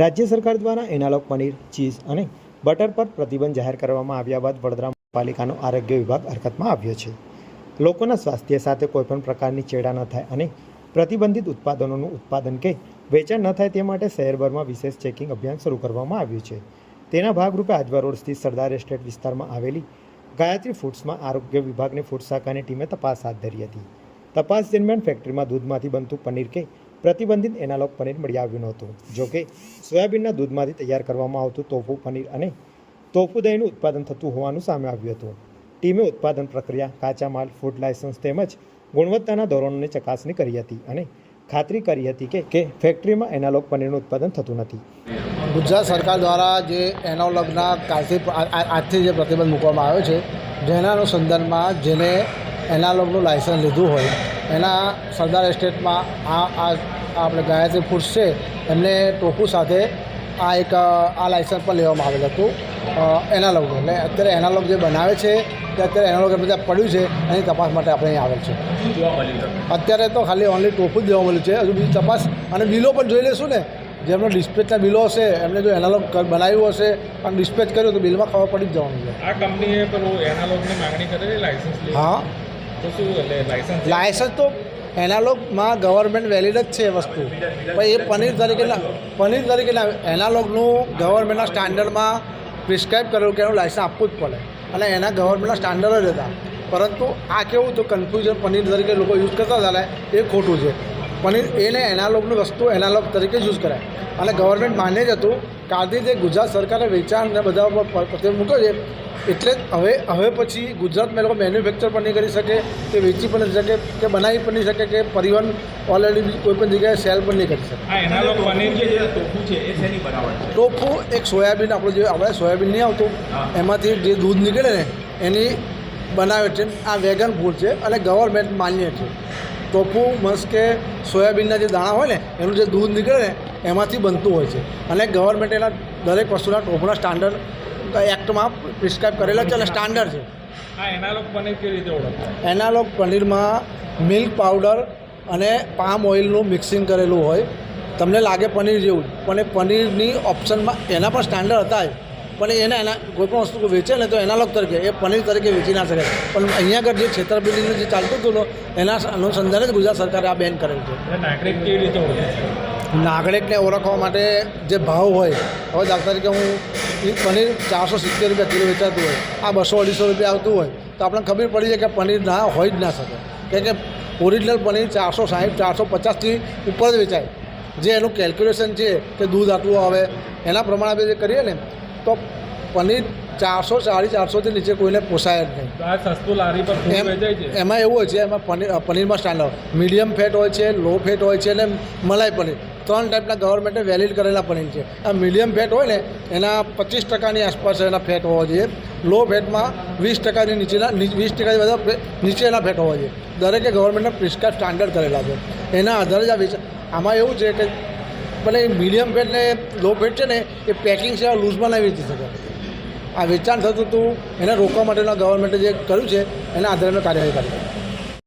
રાજ્ય સરકાર દ્વારા એનાલોગ પનીર, ચીઝ અને બટર પર પ્રતિબંધ જાહેર કરવામાં આવ્યા બાદ વડોદરા મહાનગરપાલિકાનો આરોગ્ય વિભાગ હરકતમાં આવ્યો છે. લોકોના સ્વાસ્થ્ય સાથે કોઈપણ પ્રકારની ચેડા ન થાય અને પ્રતિબંધિત ઉત્પાદનોનું ઉત્પાદન કે વેચાણ ન થાય તે માટે શહેરભરમાં વિશેષ ચેકિંગ અભિયાન શરૂ કરવામાં આવ્યું છે. તેના ભાગરૂપે આજવા રોડ સ્થિત સરદાર એસ્ટેટ વિસ્તારમાં આવેલી ગાયત્રી ફૂડ્સમાં આરોગ્ય વિભાગની ફૂડ શાખાની ટીમે તપાસ હાથ ધરી હતી. તપાસ દરમિયાન ફેક્ટરીમાં દૂધમાંથી બનતું પનીર કે પ્રતિબંધિત એનાલોગ પનીર મળી આવ્યું નહોતું. જોકે સોયાબીનના દૂધમાંથી તૈયાર કરવામાં આવતું તોફુ પનીર અને તોફુ દહીંનું ઉત્પાદન થતું હોવાનું સામે આવ્યું હતું. ટીમે ઉત્પાદન પ્રક્રિયા, કાચા માલ, ફૂડ લાયસન્સ તેમજ ગુણવત્તાના ધોરણોની ચકાસણી કરી હતી અને ખાતરી કરી હતી કે ફેક્ટરીમાં એનાલોગ પનીરનું ઉત્પાદન થતું નથી. ગુજરાત સરકાર દ્વારા જે એનાલોગના આજથી જે પ્રતિબંધ મૂકવામાં આવ્યો છે, જેના અનુસંધાનમાં જેને એનાલોગનું લાયસન્સ લીધું હોય એના સરદાર એસ્ટેટમાં આપણે ગાયત્રી ફૂડ્સ છે એમને ટોફુ સાથે આ લાયસન્સ પણ લેવામાં આવેલ હતું એનાલોગનું. એટલે અત્યારે એનાલોગ જે બનાવે છે તે અત્યારે એનાલોગ બધા પડ્યું છે એની તપાસ માટે આપણે અહીં આવેલ છે. અત્યારે તો ખાલી ઓનલી ટોફુ જ દેવા મળ્યું છે. હજુ બીજી તપાસ અને બિલો પણ જોઈ લઈશું ને. જેમનો ડિસ્પેચના બિલો હશે એમને જો એનાલોગ બનાવ્યું હશે અને ડિસ્પેચ કર્યું તો બિલમાં ખબર પડી જ જવાનું છે. આ કંપનીએ પેલું એનાલોગની માંગણી કરેલી લાયસન્સ. હા, તો શું એટલે લાયસન્સ તો એનાલોગમાં ગવર્મેન્ટ વેલિડ જ છે એ વસ્તુ. પણ એ પનીર તરીકે એનાલોગનું ગવર્મેન્ટના સ્ટાન્ડર્ડમાં પ્રિસ્ક્રાઇબ કરેલું કે એનું લાયસન્સ આપવું જ પડે અને એના ગવર્મેન્ટના સ્ટાન્ડર્ડ જ હતા. પરંતુ આ કેવું તો કન્ફ્યુઝન પનીર તરીકે લોકો યુઝ કરતા હતા એ ખોટું છે. પનીર એને એનાલોગની વસ્તુ એનાલોગ તરીકે યુઝ કરાય અને ગવર્મેન્ટ માન્ય જ હતું. કાલથી જે ગુજરાત સરકારે વેચાણને બધા ઉપર પ્રતિબંધ મૂક્યો છે એટલે હવે પછી ગુજરાતમાં લોકો મેન્યુફેક્ચર પણ નહીં કરી શકે, કે વેચી પણ નહીં શકે, કે બનાવી પણ નહીં શકે, કે પરિવહન ઓલરેડી કોઈ પણ જગ્યાએ સેલ પણ નહીં કરી શકે. એનાલોગ પનીર જે ટોફુ છે એ શેની બનાવટ છે? ટોફુ એક સોયાબીન, આપણે સોયાબીન નહીં આવતું એમાંથી જે દૂધ નીકળે ને એની બનાવે છે. આ વેગન ફૂડ છે અને ગવર્મેન્ટ માન્ય છે. ટોફુ મીન્સ કે સોયાબીનના જે દાણા હોય ને એનું જે દૂધ નીકળે ને એમાંથી બનતું હોય છે અને ગવર્મેન્ટ એના દરેક વસ્તુના ટોફુના સ્ટાન્ડર્ડ એક્ટમાં પ્રિસ્ક્રાઇબ કરેલા છે અને સ્ટાન્ડર્ડ છે. આ એનાલોગ પનીર કેવી રીતે ઓળખાય? એનાલોગ પનીરમાં મિલ્ક પાવડર અને પામ ઓઇલનું મિક્સિંગ કરેલું હોય. તમને લાગે પનીર જેવું, પણ એ પનીરની ઓપ્શનમાં એના પણ સ્ટાન્ડર્ડ હતા પણ એના કોઈ પણ વસ્તુ વેચે ને તો એનાલોગ તરીકે એ પનીર તરીકે વેચી ના શકે. પણ અહીંયા આગળ જે છેતરપિંડીનું જે ચાલતું હતું એના અનુસંધાને જ ગુજરાત સરકારે આ બેન કરેલું છે. નાગરિક કેવી રીતે ઓળખે? નાગરિકને ઓળખવા માટે જે ભાવ હોય, હવે દાખલા તરીકે હું પનીર 470 રૂપિયા કિલો વેચાતું હોય, આ 200-250 રૂપિયા આવતું હોય તો આપણને ખબર પડી જાય કે પનીર ના હોય જ ના શકે. કારણ કે ઓરિજિનલ પનીર 460-450થી ઉપર જ વેચાય. જે એનું કેલ્ક્યુલેશન છે કે દૂધ આટલું આવે એના પ્રમાણે આપણે જે કરીએ ને તો પનીર 440-400થી નીચે કોઈને પોસાય જ નહીં. સસ્તું લારી પર વેચાય છે. એમાં એવું હોય છે, એમાં પનીરમાં સ્ટાન્ડર્ડ મીડિયમ ફેટ હોય છે, લો ફેટ હોય છે અને મલાઈ પનીર 3 ટાઈપના ગવર્મેન્ટે વેલિડ કરેલા પનીર છે. આ મીડિયમ ફેટ હોય ને એના 25% આસપાસ એના ફેટ હોવા જોઈએ. લો ફેટમાં 20%ની નીચેના 20% બધા નીચેના ફેટ હોવા જોઈએ. દરેકે ગવર્મેન્ટના પ્રિસ્ક્રાઇબ સ્ટાન્ડર્ડ કરેલા છે. એના આધારે જ આ વેચાણ. આમાં એવું છે કે ભલે મીડિયમ ફેટ ને લો ફેટ છે ને એ પેકિંગ છે લૂઝમાં નહીં વેચી શકે. આ વેચાણ થતું હતું એને રોકવા માટેના ગવર્મેન્ટે જે કર્યું છે એના આધારે કાર્યવાહી કરી.